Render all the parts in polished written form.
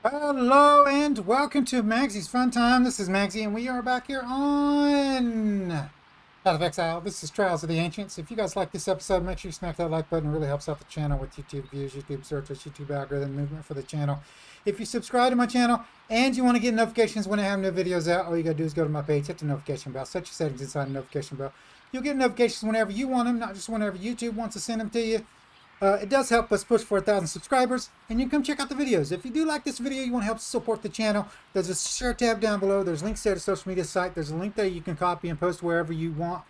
Hello and welcome to Maggie's Fun Time. This is Magzie and we are back here on Path of Exile. This is Trials of the Ancients. If you guys like this episode, make sure you smack that like button. It really helps out the channel with YouTube views, YouTube searches, YouTube algorithm movement for the channel. If you subscribe to my channel and you want to get notifications when I have new videos out, all you got to do is go to my page, hit the notification bell, set your settings inside the notification bell. You'll get notifications whenever you want them, not just whenever YouTube wants to send them to you. It does help us push for 1,000 subscribers, and you can come check out the videos. If you do like this video, you want to help support the channel, there's a share tab down below. There's links there to social media site. There's a link there you can copy and post wherever you want,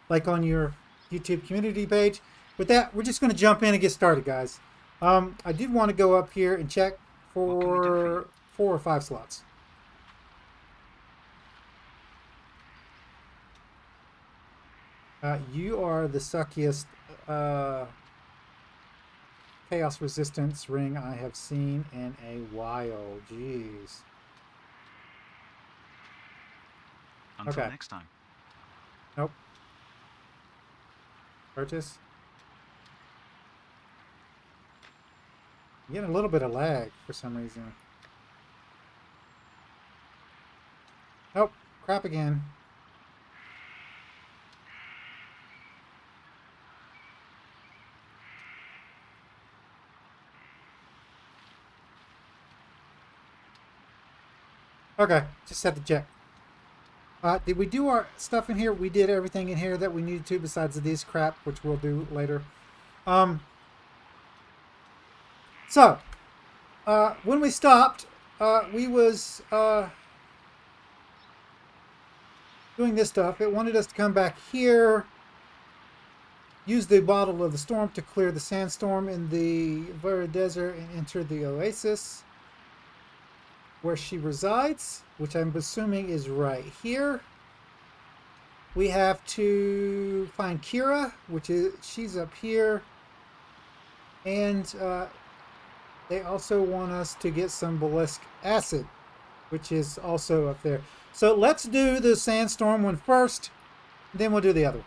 like on your YouTube community page. With that, we're just going to jump in and get started, guys. I did want to go up here and check for 4 or 5 slots. You are the suckiest Chaos Resistance ring I have seen in a while. Jeez. Until next time. Nope. Purchase. I'm getting a little bit of lag for some reason. Nope. Crap again. Okay, just had to check. Did we do our stuff in here? We did everything in here that we needed to besides this crap, which we'll do later. So, when we stopped, we was doing this stuff. It wanted us to come back here, use the bottle of the storm to clear the sandstorm in the Vera Desert and enter the oasis where she resides, which I'm assuming is right here. We have to find Kira, which is, she's up here. And they also want us to get some Balisc acid, which is also up there. So let's do the sandstorm one first, then we'll do the other one.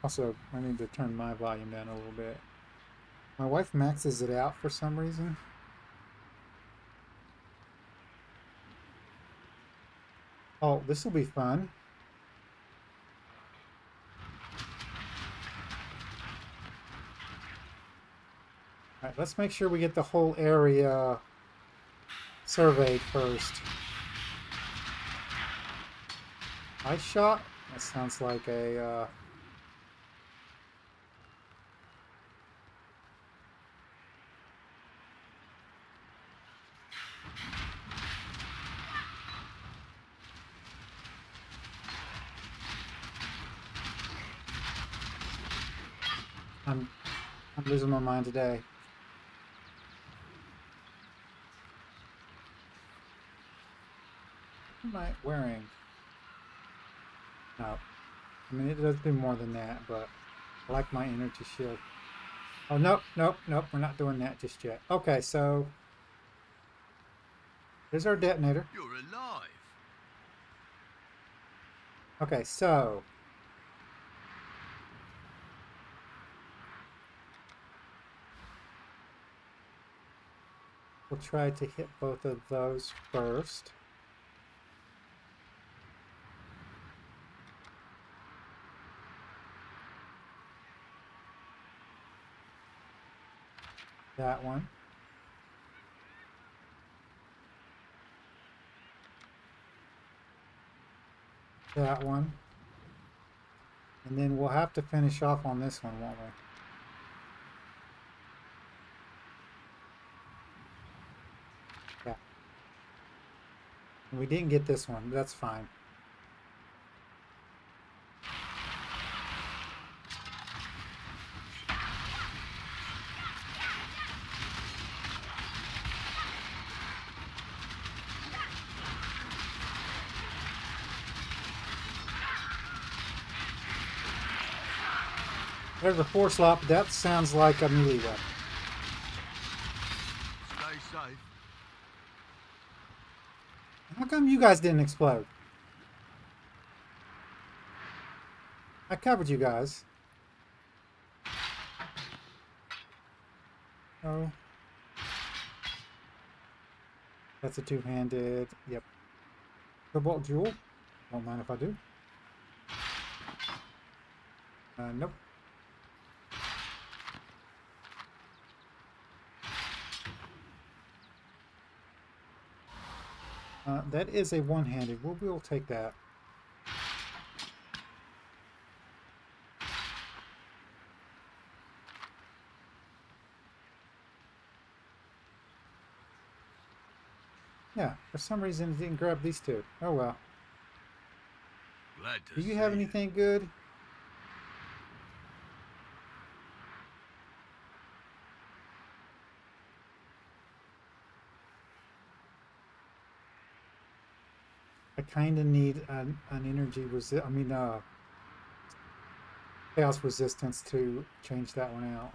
Also, I need to turn my volume down a little bit. My wife maxes it out for some reason. Oh, this will be fun. Alright, let's make sure we get the whole area surveyed first. Ice shot? That sounds like a... I'm losing my mind today. What am I wearing? No. I mean, it does do more than that, but I like my energy shield. Oh, nope, nope, nope. We're not doing that just yet. Okay, so there's our detonator. You're alive. Okay, so we'll try to hit both of those first. That one. That one. And then we'll have to finish off on this one, won't we? Yeah. And we didn't get this one, but that's fine. There's a 4-slot, but that sounds like a melee weapon. Stay safe. How come you guys didn't explode? I covered you guys. Oh. That's a two-handed. Yep. Cobalt Jewel. Don't mind if I do. Nope. That is a one-handed. We'll take that. Yeah, for some reason it didn't grab these two. Oh well. Glad to Do you see have anything good? I kind of need an energy chaos resistance to change that one out.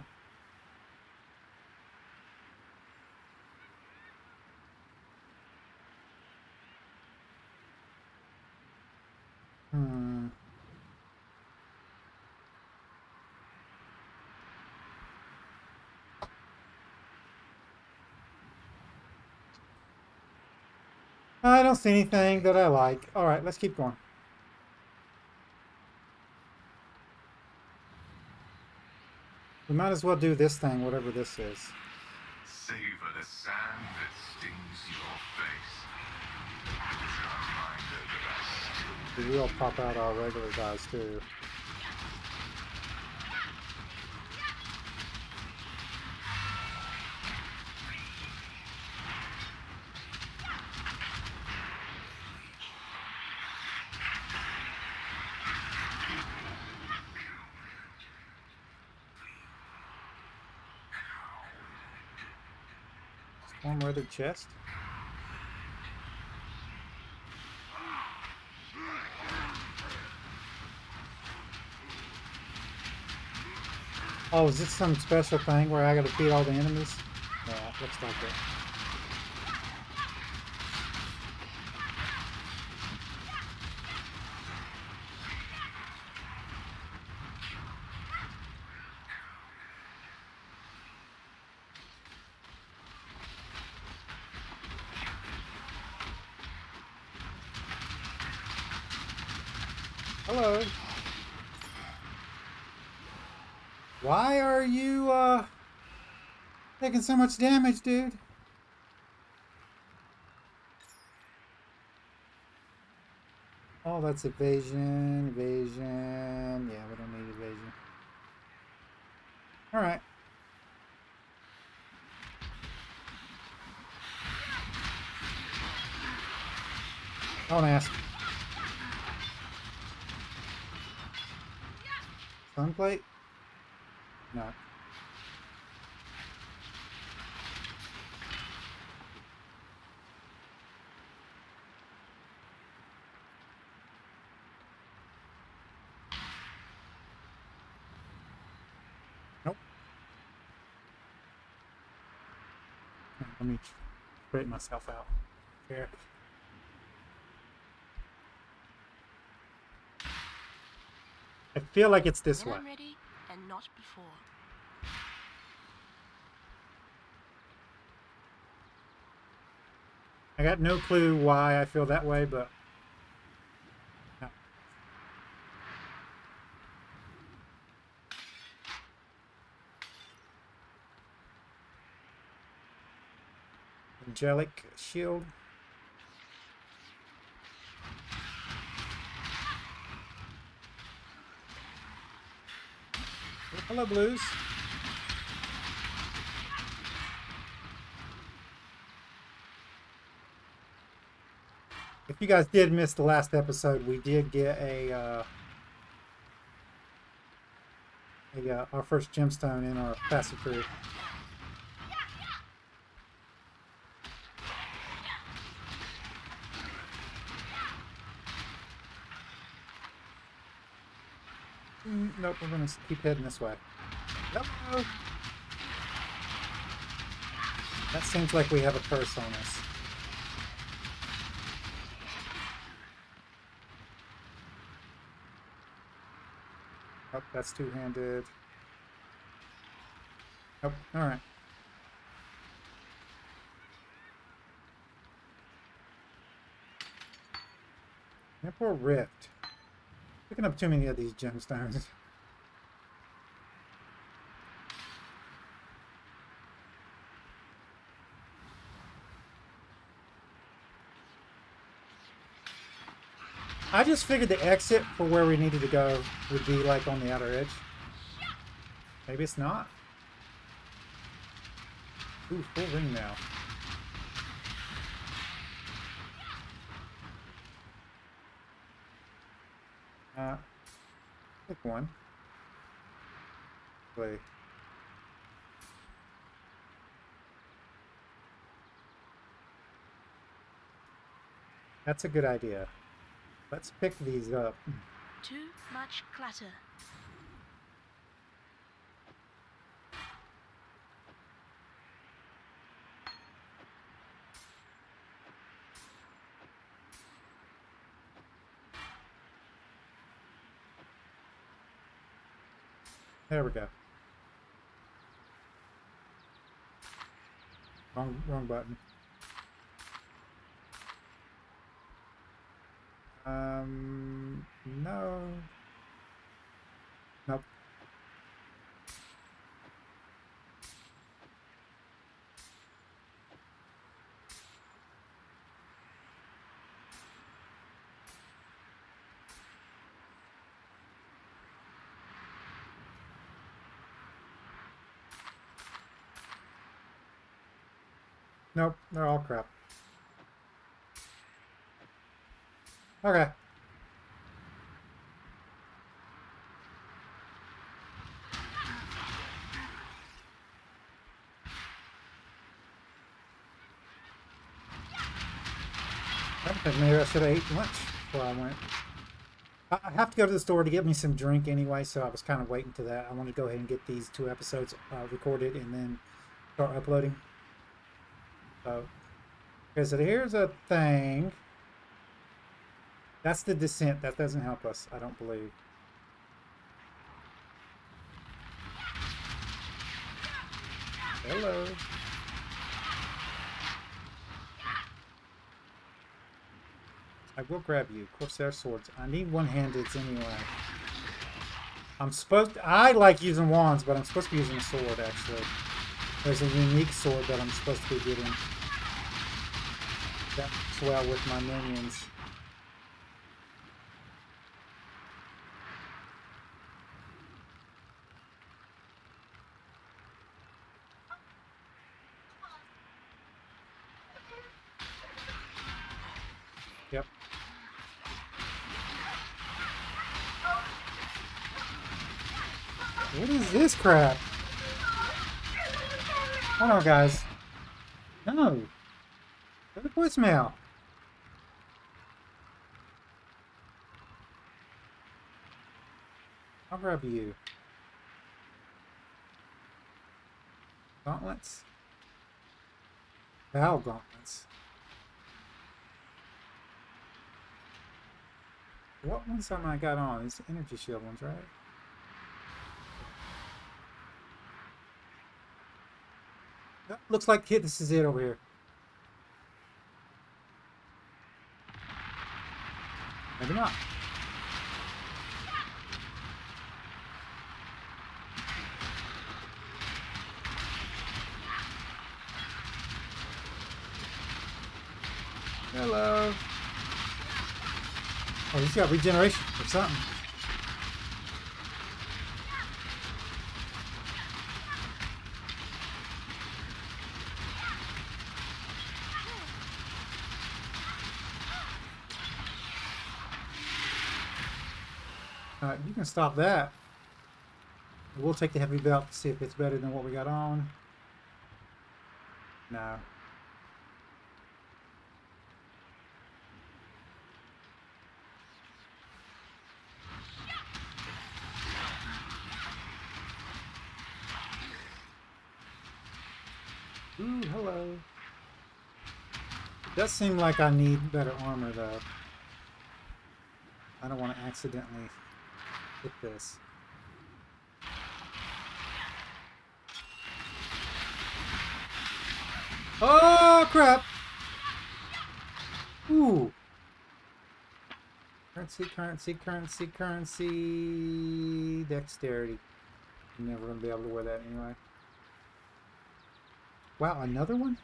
I don't see anything that I like. All right, let's keep going. We might as well do this thing, whatever this is. Savor the sand that stings your face. It's a reminder that I still We'll pop out our regular guys too. Storm-weathered chest. Oh, is this some special thing where I gotta beat all the enemies? Yeah, looks like it. Hello. Why are you, taking so much damage, dude? Oh, that's evasion, evasion. Yeah, we don't need evasion. Alright. Don't ask. Sun plate? No. Nope. Let me straighten myself out here. I feel like it's this way. When I'm ready and not before. I got no clue why I feel that way, but no. Angelic shield. Hello, Blues. If you guys did miss the last episode, we did get our first gemstone in our passive crew. Nope, we're going to keep heading this way. Hello. That seems like we have a curse on us. That's two-handed. Oh, alright. Temporal Rift. Picking up too many of these gemstones. I just figured the exit for where we needed to go would be like on the outer edge. Maybe it's not. Ooh, full ring now. Pick one. Play. That's a good idea. Let's pick these up. Too much clutter. There we go. Wrong button. No. Nope. Nope, they're all crap. Okay. I think maybe I should have ate lunch before I went. I have to go to the store to get me some drink anyway, so I was kind of waiting to that. I want to go ahead and get these 2 episodes recorded and then start uploading. So, okay, so here's a thing. That's the descent. That doesn't help us, I don't believe. Hello. I will grab you. Corsair swords. I need one-handeds anyway. I like using wands, but I'm supposed to be using a sword, actually. There's a unique sword that I'm supposed to be getting. That works well with my minions. Yep. What is this crap? Hold on, guys. No. Go to voicemail. I'll grab you. Gauntlets? Bow gauntlets. What ones am I got on? These energy shield ones, right? That looks like this is it over here. Maybe not. Hello. Oh, he's got regeneration or something. You can stop that. We'll take the heavy belt to see if it's better than what we got on. No. Ooh, hello. It does seem like I need better armor, though. I don't want to accidentally hit this. Oh, crap! Ooh. Currency, currency, currency, currency. Dexterity. I'm never going to be able to wear that anyway. Wow, another one?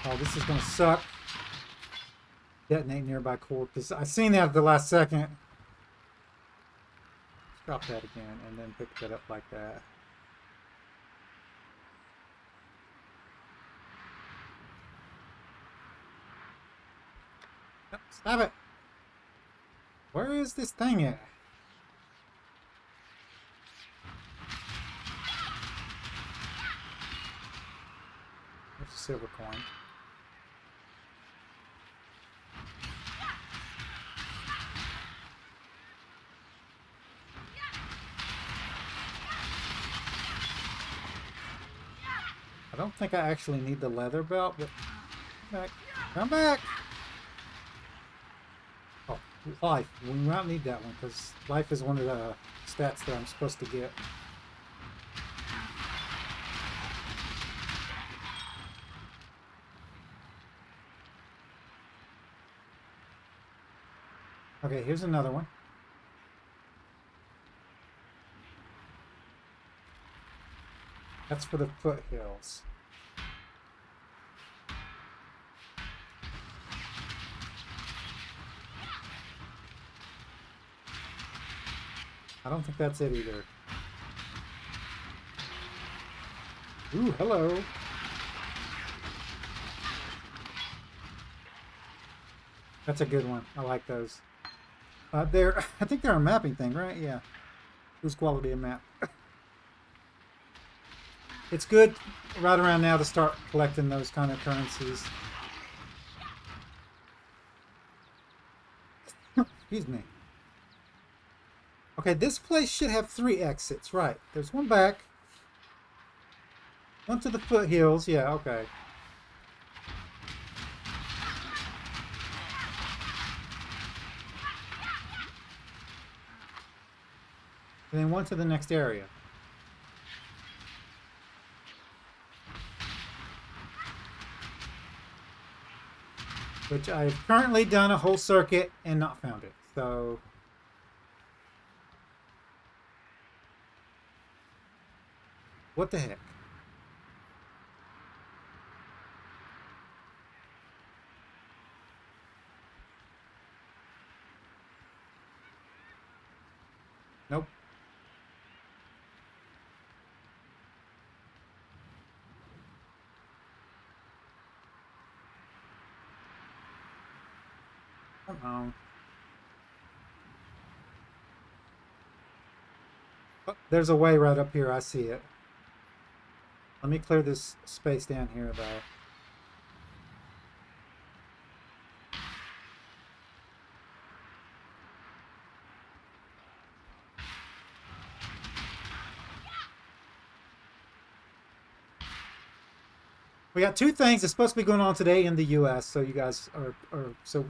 Oh, this is going to suck. Detonate nearby core, because I seen that at the last second. Let's drop that again, and then pick that up like that. Oh, stop it! Where is this thing at? There's a silver coin. I don't think I actually need the leather belt, but come back. Come back! Oh, life. We might need that one, because life is one of the stats that I'm supposed to get. Okay, here's another one. That's for the foothills. I don't think that's it either. Ooh, hello. That's a good one. I like those. I think they're a mapping thing, right? Yeah. Whose quality of map? It's good right around now to start collecting those kind of currencies. Excuse me. Okay, this place should have 3 exits, right? There's one back. One to the foothills. Yeah, okay. And then one to the next area. Which I've currently done a whole circuit and not found it. So what the heck? Nope. Come on. Oh, there's a way right up here. I see it. Let me clear this space down here, though. We got 2 things that's supposed to be going on today in the U.S. So you guys are so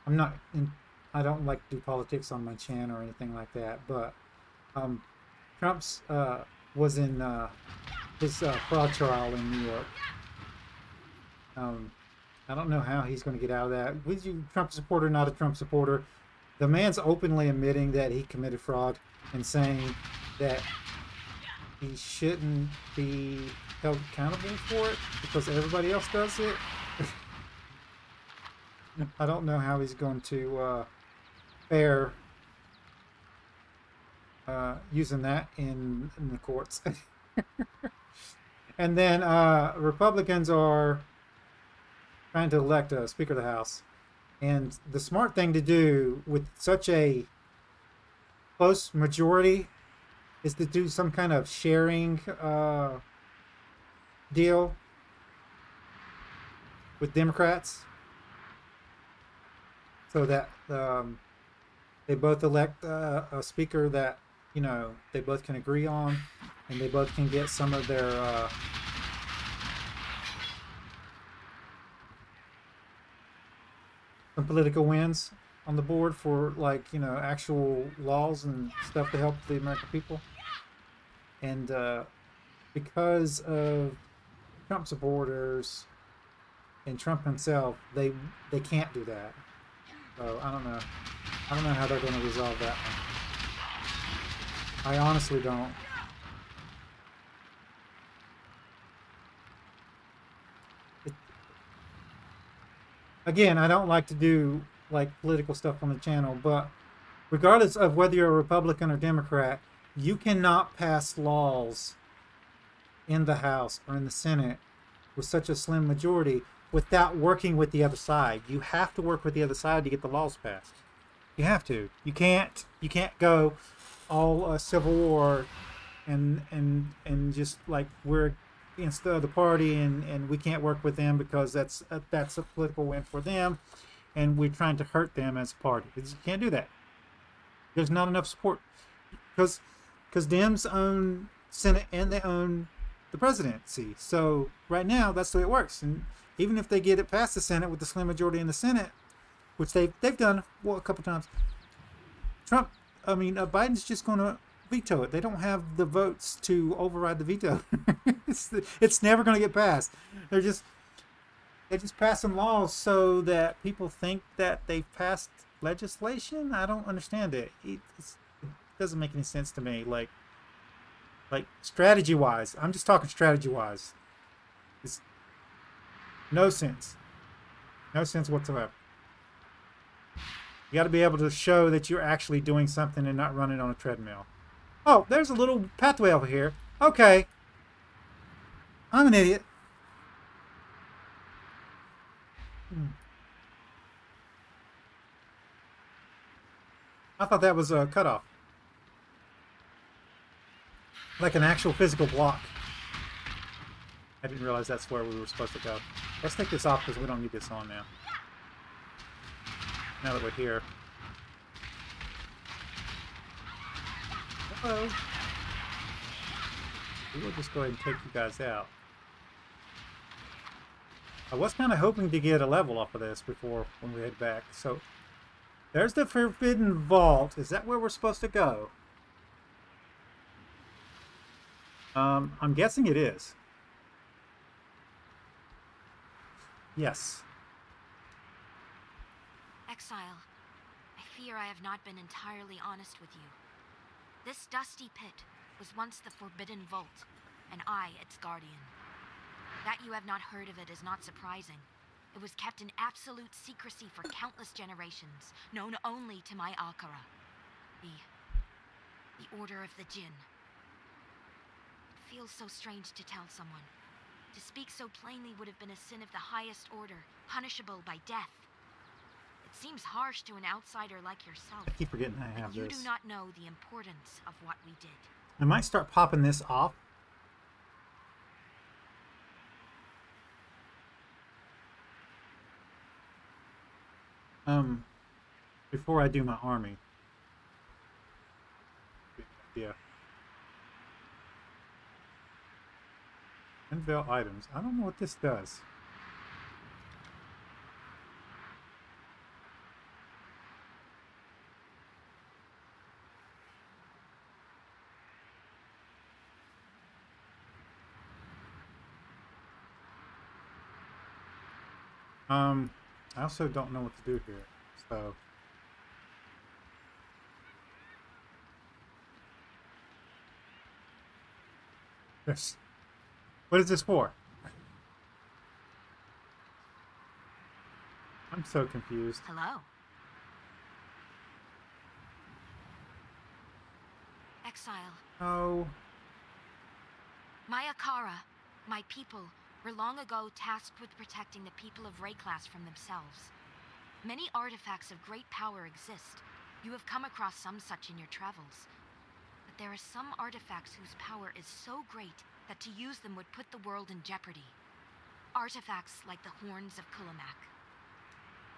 I'm not in, I don't like to do politics on my channel or anything like that. But Trump's was in his fraud trial in New York. I don't know how he's going to get out of that. Was you Trump supporter, not a Trump supporter? The man's openly admitting that he committed fraud and saying that he shouldn't be held accountable for it because everybody else does it. I don't know how he's going to fare using that in the courts. And then Republicans are trying to elect a Speaker of the House. And the smart thing to do with such a close majority is to do some kind of sharing deal with Democrats so that they both elect a speaker that, you know, they both can agree on, and they both can get some of their some political wins on the board for, like, you know, actual laws and stuff to help the American people. And because of Trump supporters and Trump himself, they can't do that. So I don't know. I don't know how they're going to resolve that one. I honestly don't. Again, I don't like to do like political stuff on the channel, but regardless of whether you're a Republican or Democrat, you cannot pass laws in the House or in the Senate with such a slim majority without working with the other side. You have to work with the other side to get the laws passed. You have to. You can't go all civil war and just like we're against the other party and we can't work with them because that's a political win for them and we're trying to hurt them as a party. You can't do that. There's not enough support because Dems own Senate and they own the presidency. So right now that's the way it works. And even if they get it past the Senate with the slim majority in the Senate, which they've done a couple times, Biden's just going to veto it. They don't have the votes to override the veto. It's never going to get passed. They're just passing laws so that people think that they've passed legislation. I don't understand it. It doesn't make any sense to me. Like strategy wise, I'm just talking strategy wise. It's no sense. No sense whatsoever. You got to be able to show that you're actually doing something and not running on a treadmill. Oh, there's a little pathway over here. Okay. I'm an idiot. I thought that was a cutoff. Like an actual physical block. I didn't realize that's where we were supposed to go. Let's take this off because we don't need this on now. Now that we're here. Hello. We will just go ahead and take you guys out. I was kind of hoping to get a level off of this before when we head back. So there's the Forbidden Vault. Is that where we're supposed to go? I'm guessing it is. Yes. Exile, I fear I have not been entirely honest with you. This dusty pit was once the Forbidden Vault, and I its guardian. That you have not heard of it is not surprising. It was kept in absolute secrecy for countless generations, known only to my Akara. The Order of the Jinn. It feels so strange to tell someone. To speak so plainly would have been a sin of the highest order, punishable by death. It seems harsh to an outsider like yourself. I keep forgetting I have you this. do not know the importance of what we did. I might start popping this off. Before I do my army. Yeah. Unveil items. I don't know what this does. I also don't know what to do here, so. Yes. What is this for? I'm so confused. Hello. Exile. Oh. My Akara, my people, were long ago tasked with protecting the people of Rayclass from themselves. Many artifacts of great power exist. You have come across some such in your travels. But there are some artifacts whose power is so great that to use them would put the world in jeopardy. Artifacts like the Horns of Kulamak.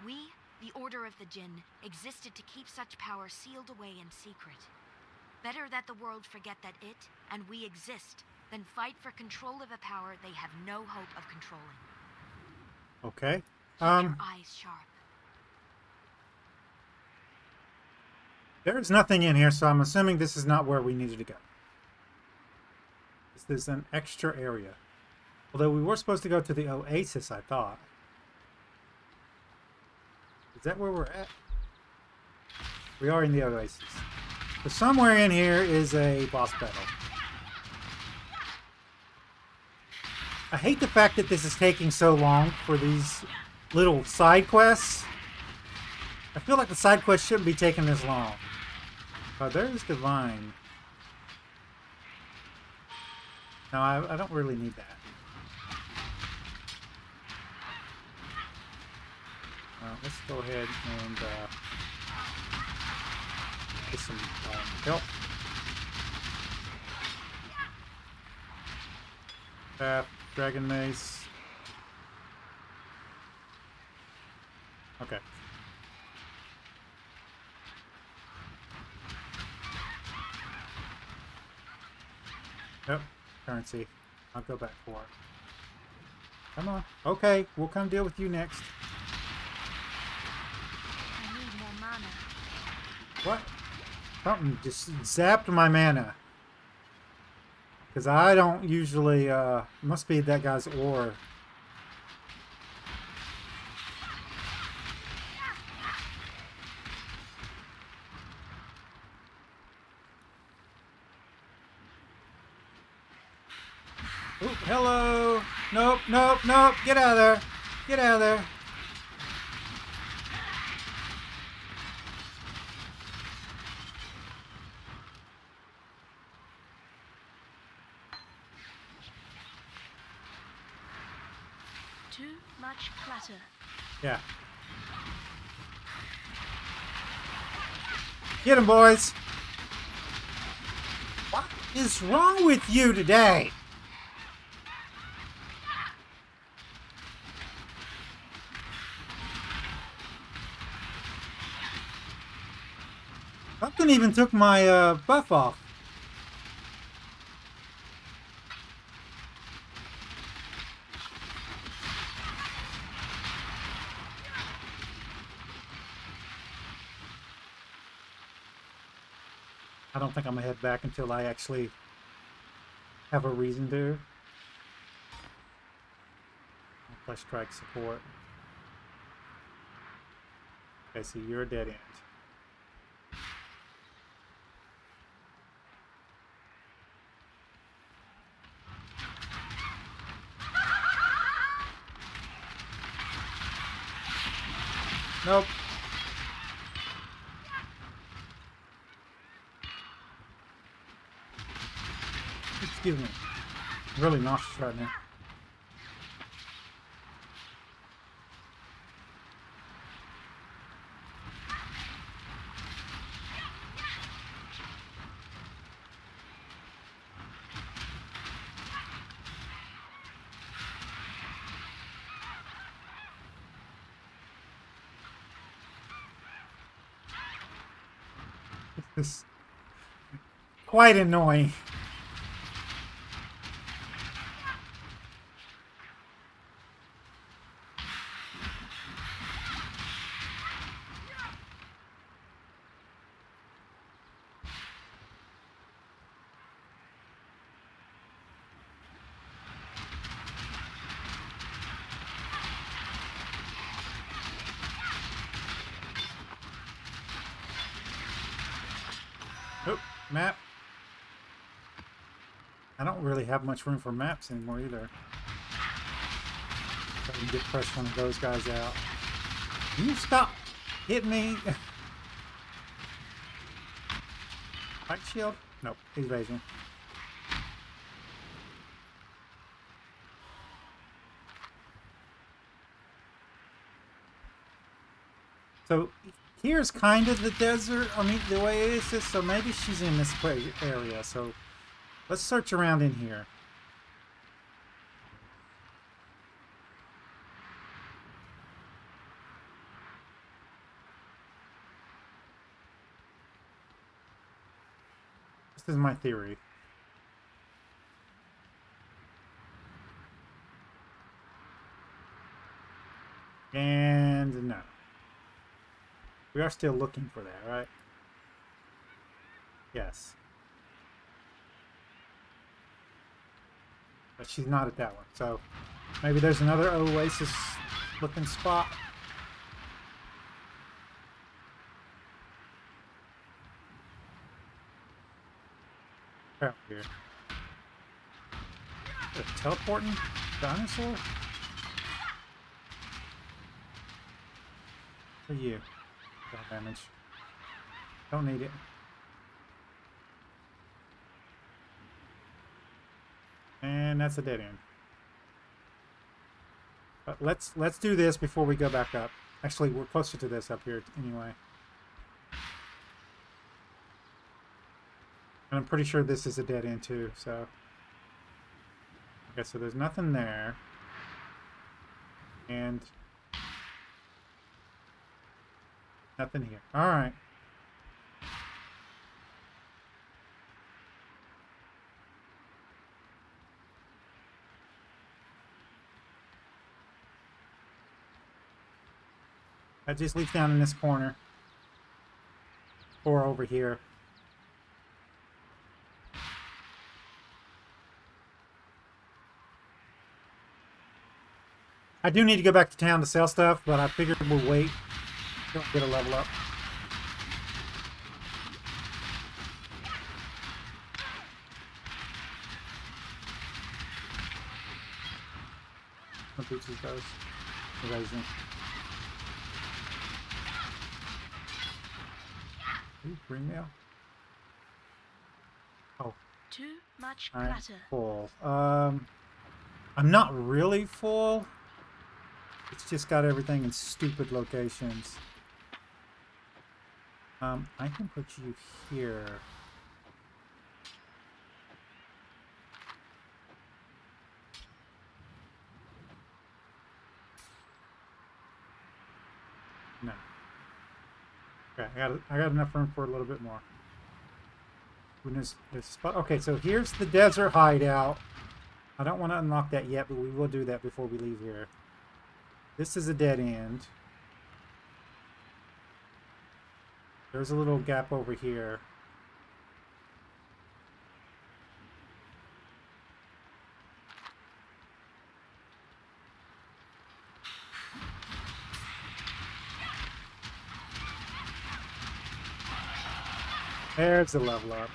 We, the Order of the Jinn, existed to keep such power sealed away in secret. Better that the world forget that it, and we exist, than fight for control of a power they have no hope of controlling. Okay. Keep your eyes sharp. There's nothing in here, so I'm assuming this is not where we needed to go. This is an extra area. Although we were supposed to go to the Oasis, I thought. Is that where we're at? We are in the Oasis. So somewhere in here is a boss battle. I hate the fact that this is taking so long for these little side quests. I feel like the side quests shouldn't be taking this long. Oh, there's Divine. No, I don't really need that. Let's go ahead and get some help. Path, Dragon Mace. Okay. Yep, currency. I'll go back for it. Come on. Okay, we'll come deal with you next. I need more mana. What? Something just zapped my mana. Because I don't usually, must be that guy's ore. Oh, hello! Nope, nope, nope! Get out of there! Get out of there! Too much clutter. Yeah. Get him, boys! What is wrong with you today? Something even took my buff off. I don't think I'm gonna head back until I actually have a reason to. Flesh strike support. Okay, so you're a dead end. Nope. Excuse me. I'm really nauseous right now. This is quite annoying. Oh, map. I don't really have much room for maps anymore either. So I can get pressure one of those guys out. Can you stop hitting me? Light shield? Nope, evasion. So here's kind of the desert. I mean, the way it is, so maybe she's in this area. So let's search around in here. This is my theory. And no. We are still looking for that, right? Yes. But she's not at that one. So maybe there's another oasis looking spot. Out here. A teleporting dinosaur? For you. Damage. Don't need it. And that's a dead end. But let's do this before we go back up. Actually, we're closer to this up here anyway. And I'm pretty sure this is a dead end too, so. Okay, so there's nothing there. And nothing here. Alright. That just leads down in this corner. Or over here. I do need to go back to town to sell stuff, but I figured we'll wait. Don't get a level up. What boots is those? Amazing. Ooh, green mail. Oh. Too much I'm clutter. full. I'm not really full. It's just got everything in stupid locations. I can put you here. No. Okay, I got enough room for a little bit more. There's spot. Okay, so here's the desert hideout. I don't want to unlock that yet, but we will do that before we leave here. This is a dead end. There's a little gap over here. There's the level up.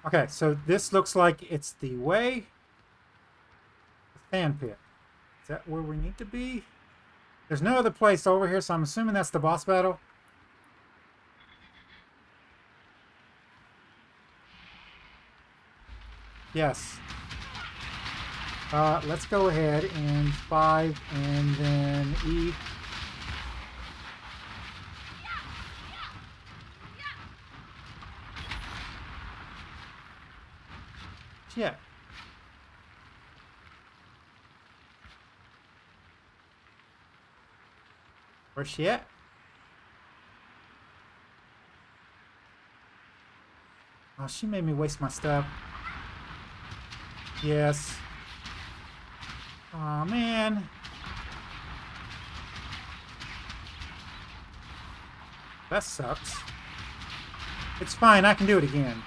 Okay, so this looks like it's the way. The fan pit. Is that where we need to be? There's no other place over here, so I'm assuming that's the boss battle. Yes. Let's go ahead and 5 and then E. Yeah. Where's she at? Oh, she made me waste my stuff. Yes. Oh man. That sucks. It's fine, I can do it again.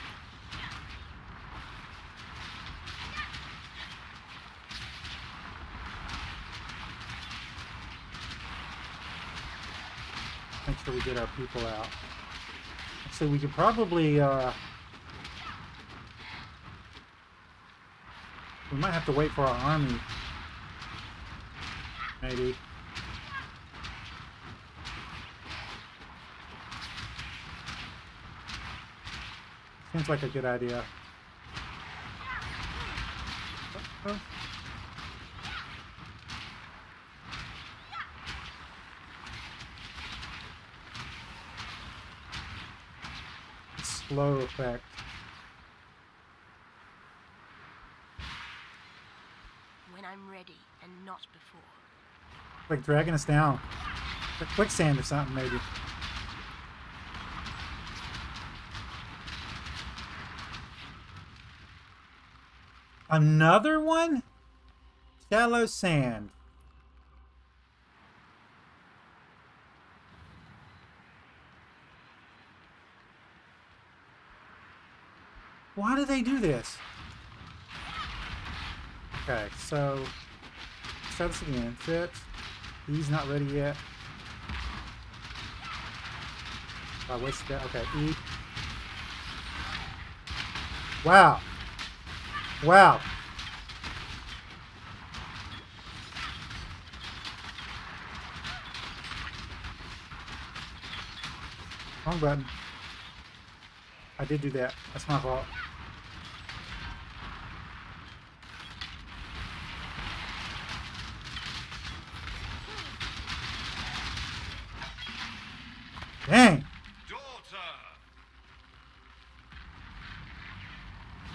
Make sure we get our people out. Actually, we could probably, we might have to wait for our army. Maybe. Seems like a good idea. Oh. Slow effect. When I'm ready and not before. Like dragging us down. Like quicksand or something, maybe. Another one? Shallow sand. Why do they do this? Okay, so let's try this again. Sit. E's not ready yet. I wasted that. Okay, E. Wow. Wow. Wrong button. I did do that. That's my fault. Dang. Daughter!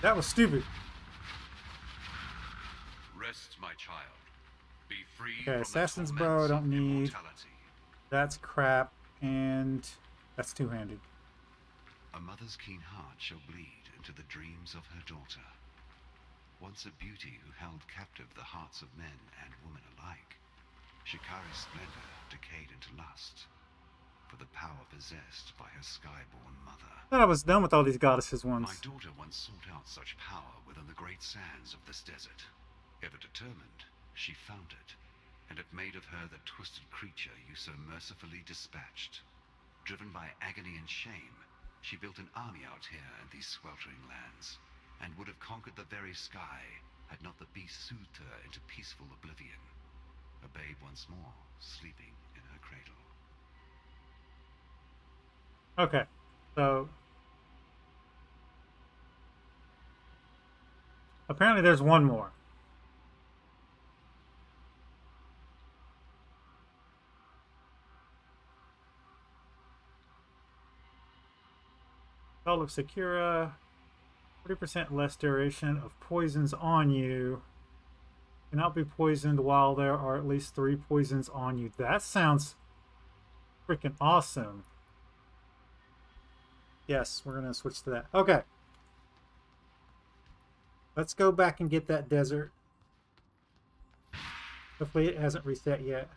That was stupid. Rest, my child. Be free Okay, from Assassin's the Bow I torments don't of need. immortality. That's crap. And that's two-handed. A mother's keen heart shall bleed into the dreams of her daughter. Once a beauty who held captive the hearts of men and women alike, Shakari's splendor decayed into lust, for the power possessed by her skyborn mother. I thought I was done with all these goddesses My ones. daughter once sought out such power within the great sands of this desert. Ever determined, she found it, and it made of her the twisted creature you so mercifully dispatched. Driven by agony and shame, she built an army out here in these sweltering lands, and would have conquered the very sky had not the beast soothed her into peaceful oblivion. A babe once more, sleeping in her cradle. Okay, so apparently there's one more. Spell of Sakura, 40% less duration of poisons on you. Cannot be poisoned while there are at least 3 poisons on you. That sounds freaking awesome. Yes, we're going to switch to that. Okay. Let's go back and get that desert. Hopefully it hasn't reset yet.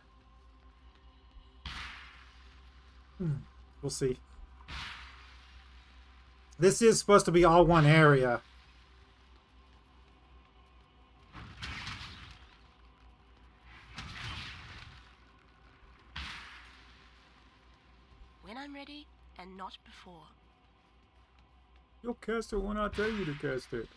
We'll see. This is supposed to be all one area. When I'm ready and not before. You'll cast it when I tell you to cast it.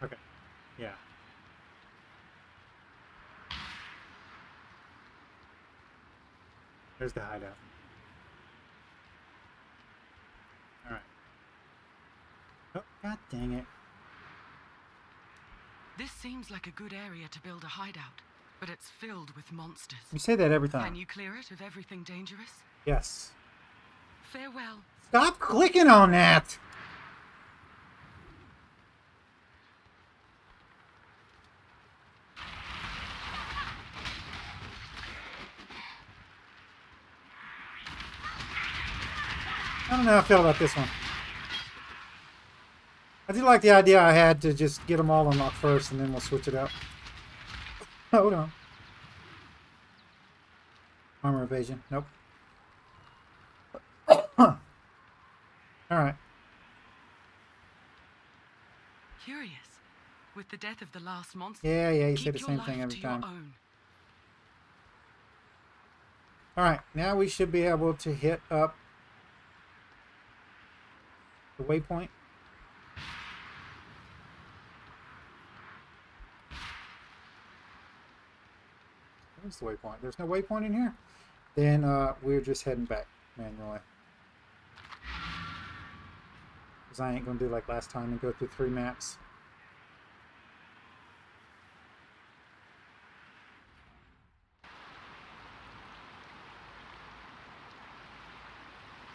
Okay. Yeah. There's the hideout. Alright. Oh, god dang it. This seems like a good area to build a hideout, but it's filled with monsters. You say that every time. Can you clear it of everything dangerous? Yes. Farewell. Stop clicking on that! I don't know how I feel about this one. I do like the idea I had to just get them all unlocked first and then we'll switch it out. Hold on. Armor evasion. Nope. Alright. Curious. With the death of the last monster, Yeah, you say keep the your same life thing every to your time. own. Alright, now we should be able to hit up the waypoint. Where's the waypoint? There's no waypoint in here? Then we're just heading back manually. Because I ain't going to do like last time and go through 3 maps.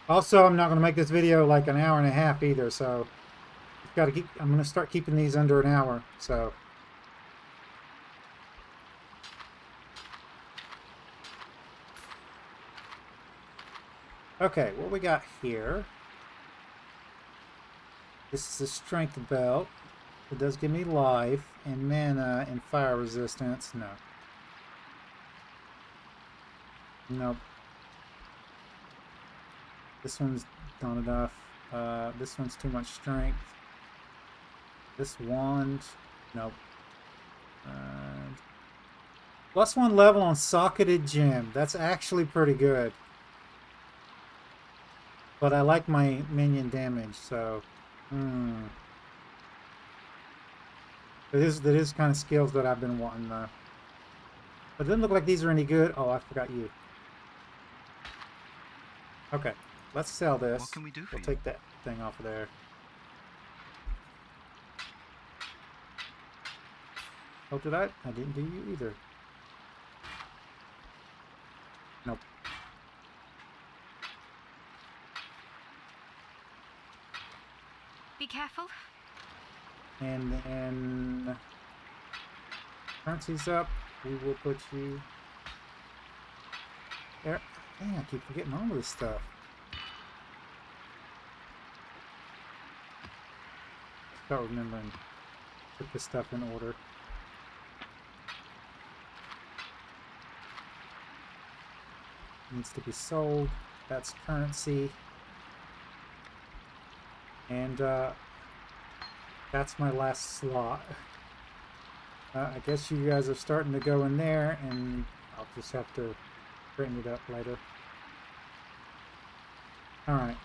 Also, I'm not going to make this video like an hour and a half either, so got to keep. I'm going to start keeping these under an hour. So, okay, what we got here? This is a strength belt. It does give me life and mana and fire resistance. No. Nope. This one's not enough. This one's too much strength. This wand, nope. +1 level on socketed gem. That's actually pretty good. But I like my minion damage, so that is kind of skills that I've been wanting though. But it doesn't look like these are any good. Oh, I forgot you. Okay, let's sell this. What can we do for We'll you? take that thing off of there. Oh, did I? I didn't do you either. Nope. Be careful. And then currency's up. We will put you there. Dang, I keep forgetting all of this stuff. Start remembering to put this stuff in order. Needs to be sold. That's currency. And that's my last slot. I guess you guys are starting to go in there, and I'll just have to straighten it up later. Alright.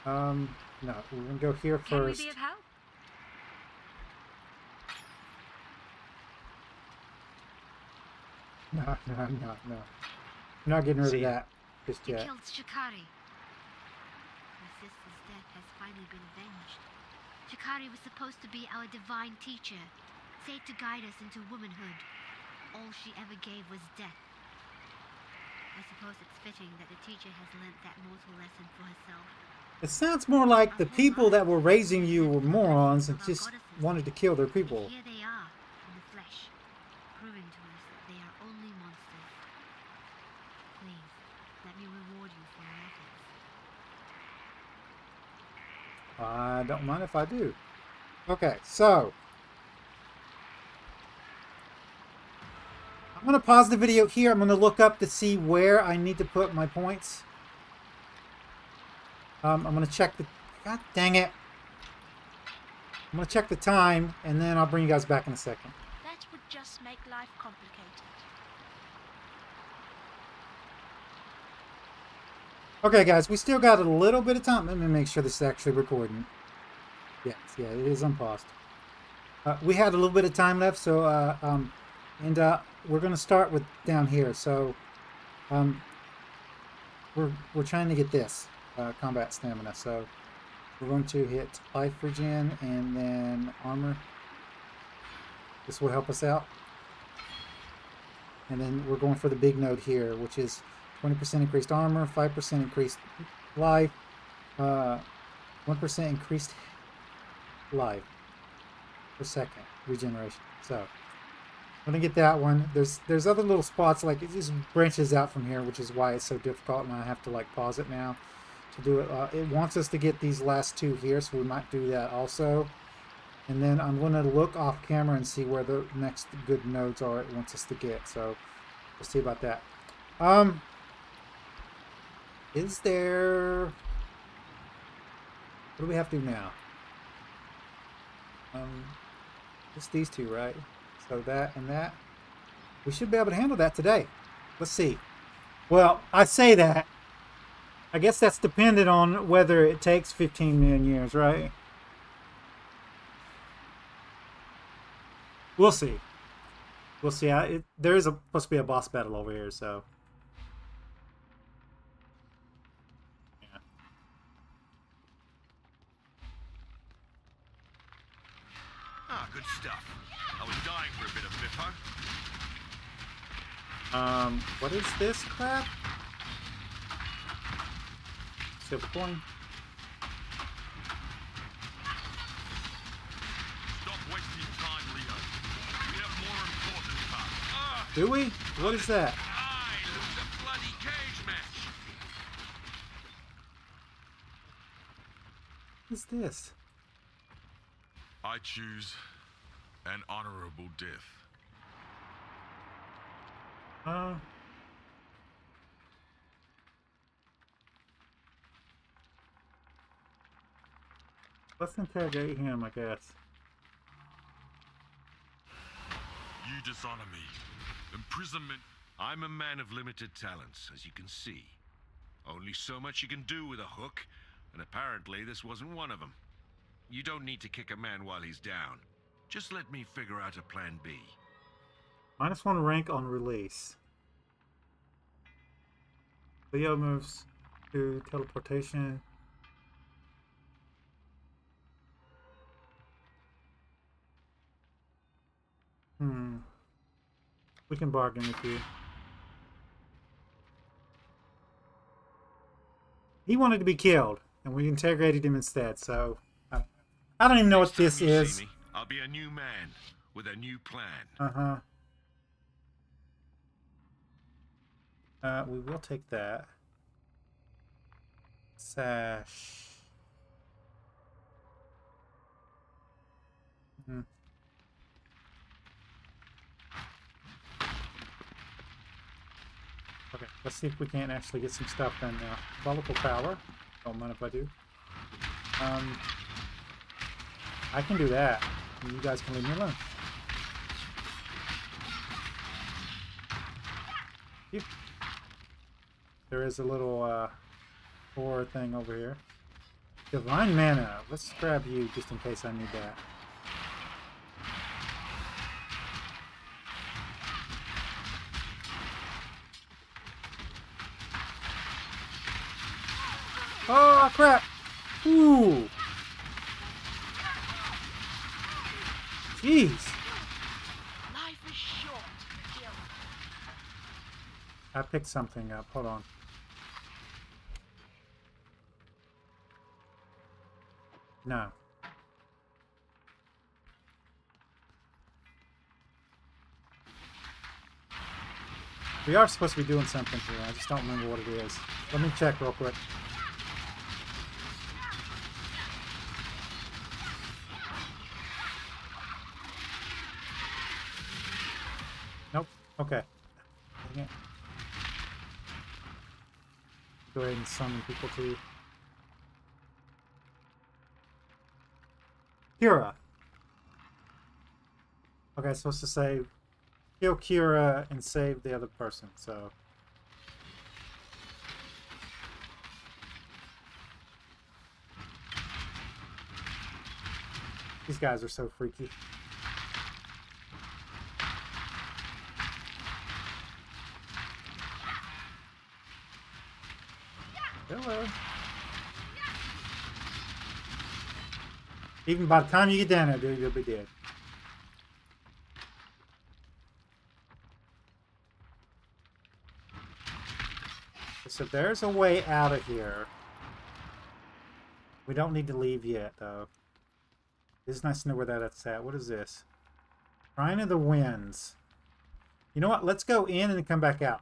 No, we're going to go here Can we first. be of help? No. I'm not getting rid See of ya. that just You yet. killed Shakari. My sister's death has finally been avenged. Shakari was supposed to be our divine teacher, said to guide us into womanhood. All she ever gave was death. I suppose it's fitting that the teacher has learnt that mortal lesson for herself. It sounds more like the people that were raising you were morons and just wanted to kill their people. Here they are, in the flesh, proving to us that they are only monsters. Please, let me reward you for your efforts. I don't mind if I do. Okay, so I'm going to pause the video here. I'm going to look up to see where I need to put my points. I'm going to check the... God dang it. I'm going to check the time, and then I'll bring you guys back in a second. That would just make life complicated. Okay, guys, we still got a little bit of time. Let me make sure this is actually recording. Yes, yeah, it is unpaused. We had a little bit of time left, so we're going to start with down here. So we're trying to get this combat stamina. So we're going to hit life regen and then armor. This will help us out. And then we're going for the big node here, which is 20% increased armor, 5% increased life, 1% increased life per second regeneration. So I'm gonna get that one. There's other little spots, like it just branches out from here, which is why it's so difficult, and I have to like pause it now to do it. It wants us to get these last two here, so we might do that also. And then I'm gonna look off camera and see where the next good nodes are it wants us to get. So we'll see about that. Is there... What do we have to do now? Just these two, right? So that and that. We should be able to handle that today. Let's see. Well, I say that. I guess that's dependent on whether it takes 15 million years, right? We'll see. We'll see. There is supposed to be a boss battle over here, so... Ah, good stuff. I was dying for a bit of biffo. What is this crap? Silver coin. Stop wasting time, Leo. We have more important tasks. Do we? What is that? I lose a bloody cage match. What is this? I choose an honorable death. Let's interrogate him, I guess. You dishonor me. Imprisonment. I'm a man of limited talents, as you can see. Only so much you can do with a hook, and apparently this wasn't one of them. You don't need to kick a man while he's down. Just let me figure out a plan B. -1 rank on release. Leo moves to teleportation. We can bargain with you. He wanted to be killed, and we interrogated him instead, so... I don't even know what this is. See me, I'll be a new man, with a new plan. We will take that. Sash. Okay, let's see if we can't actually get some stuff done now. Volatile power. Don't mind if I do. I can do that. You guys can leave me alone. There is a little ore thing over here. Divine mana. Let's grab you just in case I need that. Oh crap! Ooh! Jeez! Life is short, Gil. I picked something up. Hold on. No. We are supposed to be doing something here. I just don't remember what it is. Let me check real quick. Nope. Okay. Dang it. Go ahead and summon people to you. Kira. Okay, supposed to say kill Kira and save the other person, so. These guys are so freaky. Hello. Even by the time you get down there, dude, you'll be dead. So there's a way out of here. We don't need to leave yet, though. It's nice to know where that's at. What is this? Shrine of the Winds. You know what? Let's go in and then come back out.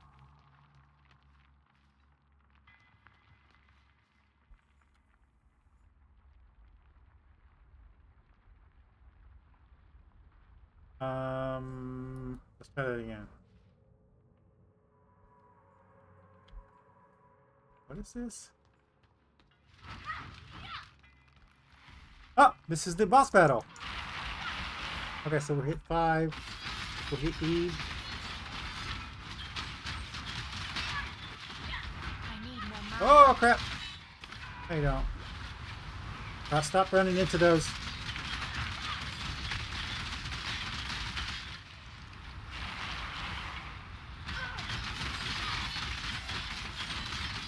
Let's try that again. What is this? Oh, this is the boss battle. Okay, so we'll hit 5. We'll hit E. Oh, crap. No, you don't. Stop running into those.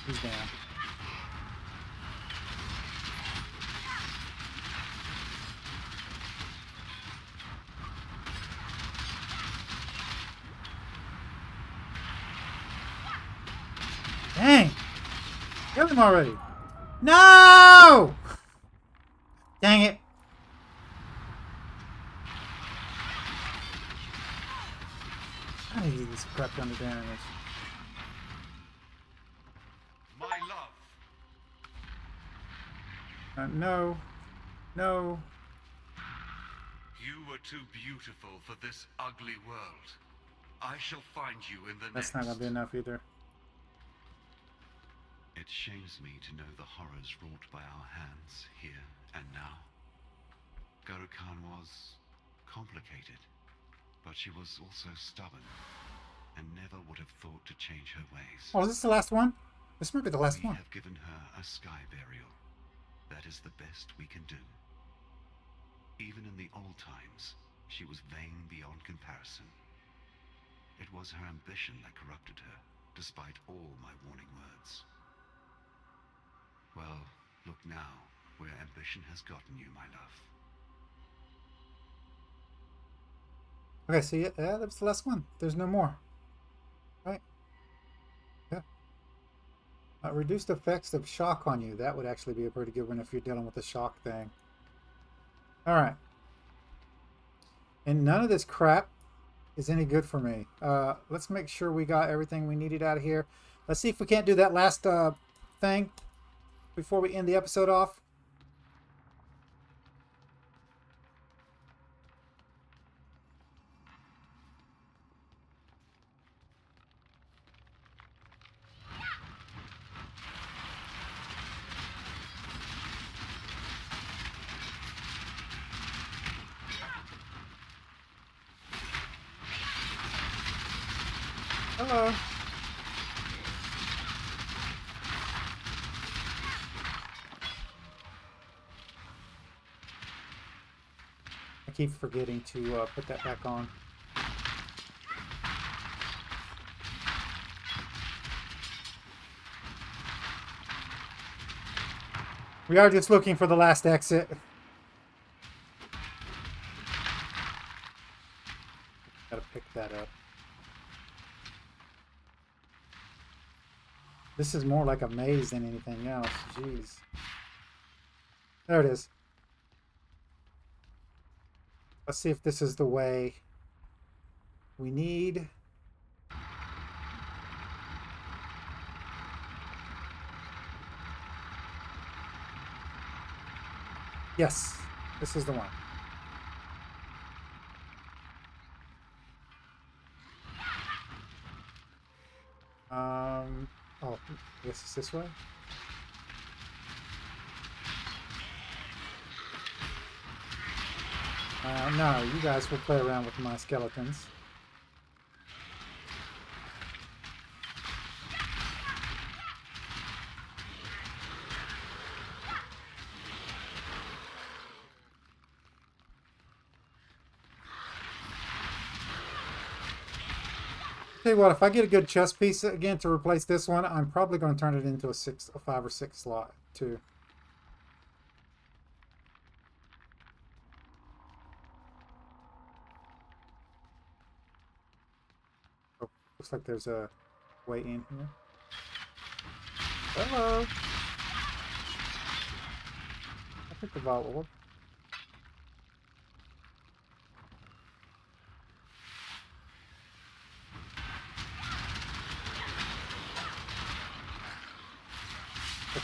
He's down. Dang! Kill him already! No! Dang it! I need to get this crap done to damage. No. No. You were too beautiful for this ugly world. I shall find you in the next. That's not gonna be enough either. It shames me to know the horrors wrought by our hands here and now. Khan was complicated, but she was also stubborn and never would have thought to change her ways. Oh, is this the last one? This might be the last We one. have given her a sky burial. That is the best we can do. Even in the old times, she was vain beyond comparison. It was her ambition that corrupted her, despite all my warning words. Well, look now, where ambition has gotten you, my love. Okay, so yeah, that was the last one. There's no more. Right? Yeah. Reduced effects of shock on you. That would actually be a pretty good one if you're dealing with the shock thing. Alright. And none of this crap is any good for me. Let's make sure we got everything we needed out of here. Let's see if we can't do that last thing before we end the episode off. Hello. I keep forgetting to put that back on. We are just looking for the last exit. Gotta pick that up. This is more like a maze than anything else. Jeez. There it is. Let's see if this is the way we need. Yes, this is the one. Oh, I guess it's this way. No, you guys will play around with my skeletons. Tell you what, if I get a good chest piece again to replace this one, I'm probably going to turn it into a 5 or 6 slot too. Oh, looks like there's a way in here. Hello. I picked the vault orb.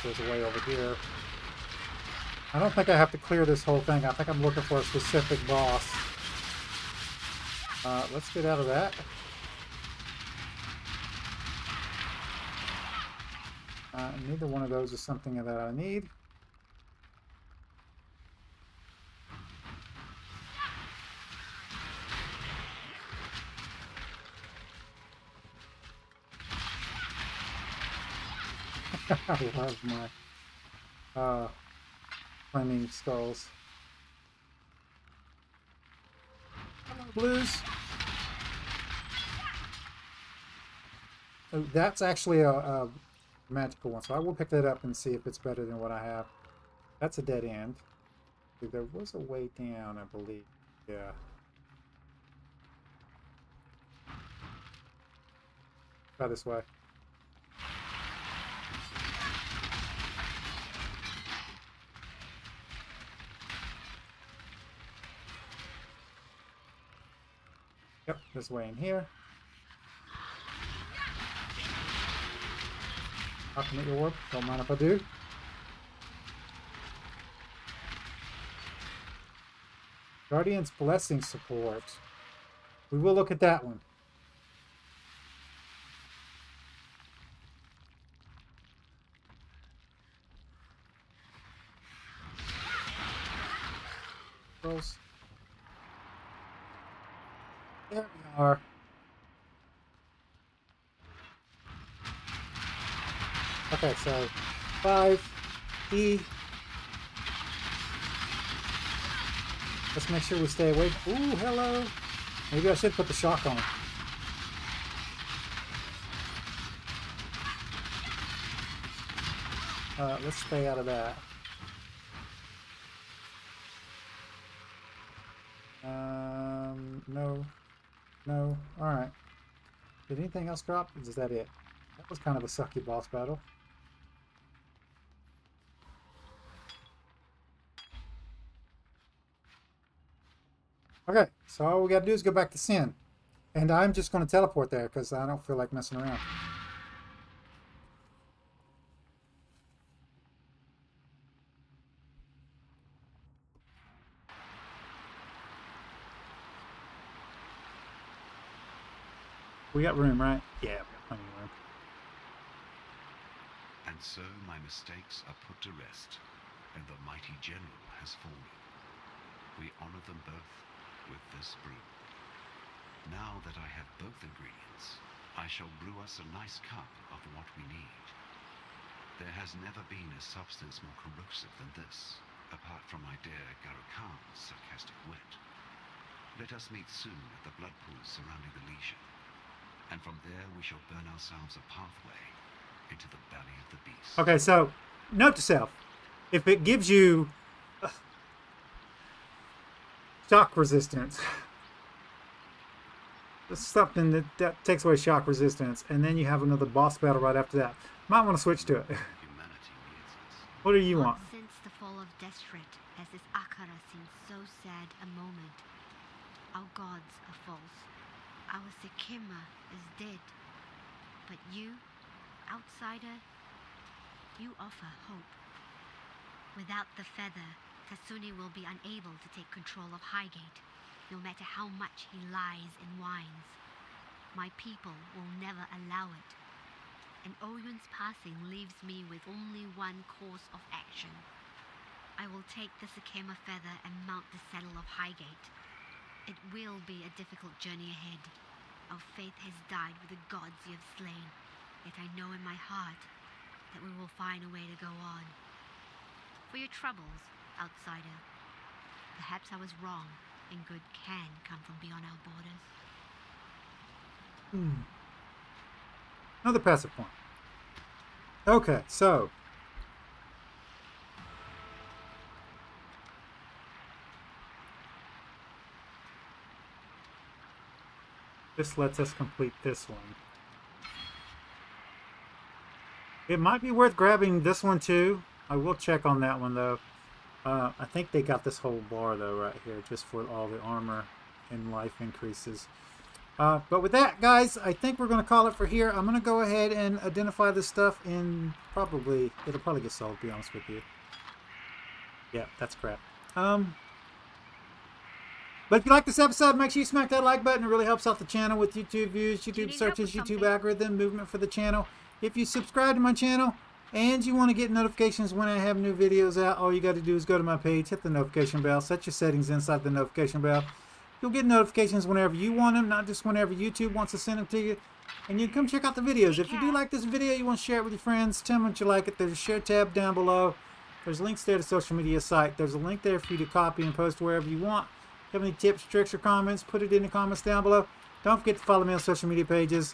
There's a way over here. I don't think I have to clear this whole thing. I think I'm looking for a specific boss. Let's get out of that. Neither one of those is something that I need. I love my flaming skulls. Hello, blues. Oh, that's actually a magical one, so I will pick that up and see if it's better than what I have. That's a dead end. There was a way down, I believe. Yeah. Try this way. Yep, this way in here. Alchemy orb, don't mind if I do. Guardian's Blessing support. We will look at that one. Rolls. There we are. Okay, so 5 E. Let's make sure we stay away. Ooh, hello. Maybe I should put the shock on. Let's stay out of that. No. No. Alright. Did anything else drop? Is that it? That was kind of a sucky boss battle. Okay, so all we gotta do is go back to Sin. And I'm just gonna teleport there because I don't feel like messing around. We got room, right? Yeah, we got plenty of room. And so my mistakes are put to rest, and the mighty general has fallen. We honor them both with this brew. Now that I have both ingredients, I shall brew us a nice cup of what we need. There has never been a substance more corrosive than this, apart from my dear Garukan's sarcastic wit. Let us meet soon at the blood pools surrounding the lesion. And from there we shall burn ourselves a pathway into the belly of the beast. Okay, so note to self: if it gives you shock resistance, something that takes away shock resistance, and then you have another boss battle right after that, might want to switch to it. Humanity needs us. What do you want? Since the fall of Desret, as this Akara seems so sad a moment. Our gods are false. Our Sekima is dead. But you, outsider, you offer hope. Without the feather, Tasuni will be unable to take control of Highgate, no matter how much he lies and whines. My people will never allow it. And Oyun's passing leaves me with only one course of action. I will take the Sekima feather and mount the saddle of Highgate. It will be a difficult journey ahead. Our faith has died with the gods you have slain, yet I know in my heart that we will find a way to go on. For your troubles, outsider, perhaps I was wrong, and good can come from beyond our borders. Another passive point. Okay, so this lets us complete this one. It might be worth grabbing this one too. I will check on that one though. I think they got this whole bar though right here just for all the armor and life increases. But with that, guys, I think we're going to call it for here. I'm going to go ahead and identify this stuff and it'll probably get sold, to be honest with you. Yeah, that's crap. But if you like this episode, make sure you smack that like button. It really helps out the channel with YouTube views, YouTube searches, YouTube algorithm, movement for the channel. If you subscribe to my channel and you want to get notifications when I have new videos out, all you got to do is go to my page, hit the notification bell, set your settings inside the notification bell. You'll get notifications whenever you want them, not just whenever YouTube wants to send them to you. And you can come check out the videos. If you do like this video, you want to share it with your friends, tell them what you like it. There's a share tab down below. There's links there to social media site. There's a link there for you to copy and post wherever you want. If you have any tips, tricks, or comments, put it in the comments down below. Don't forget to follow me on social media pages.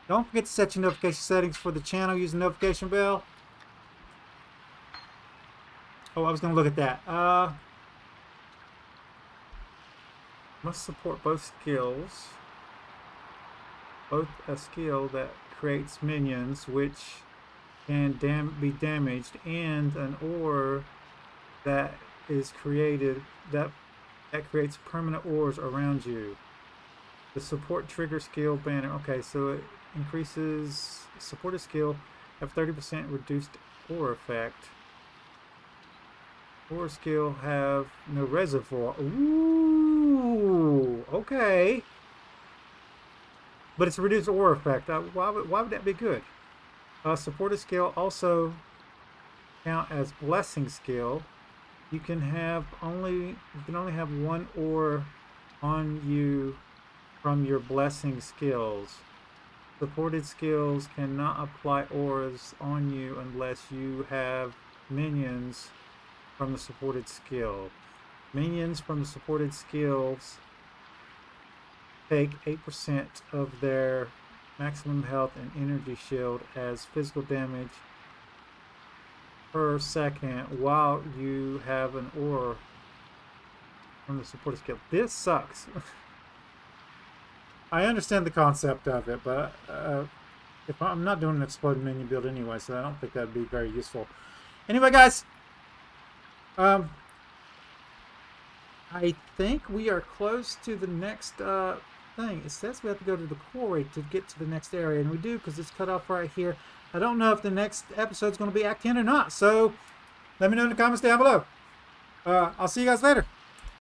Don't forget to set your notification settings for the channel using the notification bell. Oh, I was going to look at that. Must support both skills. Both a skill that creates minions, which can be damaged, and an ore that is created that creates permanent ores around you. The support trigger skill banner. Okay, so it increases supported skill have 30% reduced ore effect. Ore skill have no reservoir. Ooh, okay. But it's a reduced ore effect. Why would that be good? Supported skill also count as blessing skill. you can only have one ore on you from your blessing skills. Supported skills cannot apply ores on you unless you have minions from the supported skill. Minions from the supported skills take 8% of their maximum health and energy shield as physical damage per second while you have an ore from the supported skill. This sucks. I understand the concept of it, but if I'm not doing an exploding minion build anyway, so I don't think that'd be very useful. Anyway, guys, I think we are close to the next thing. It says we have to go to the quarry to get to the next area, and we do because it's cut off right here. I don't know if the next episode is going to be Act 10 or not, so let me know in the comments down below. I'll see you guys later.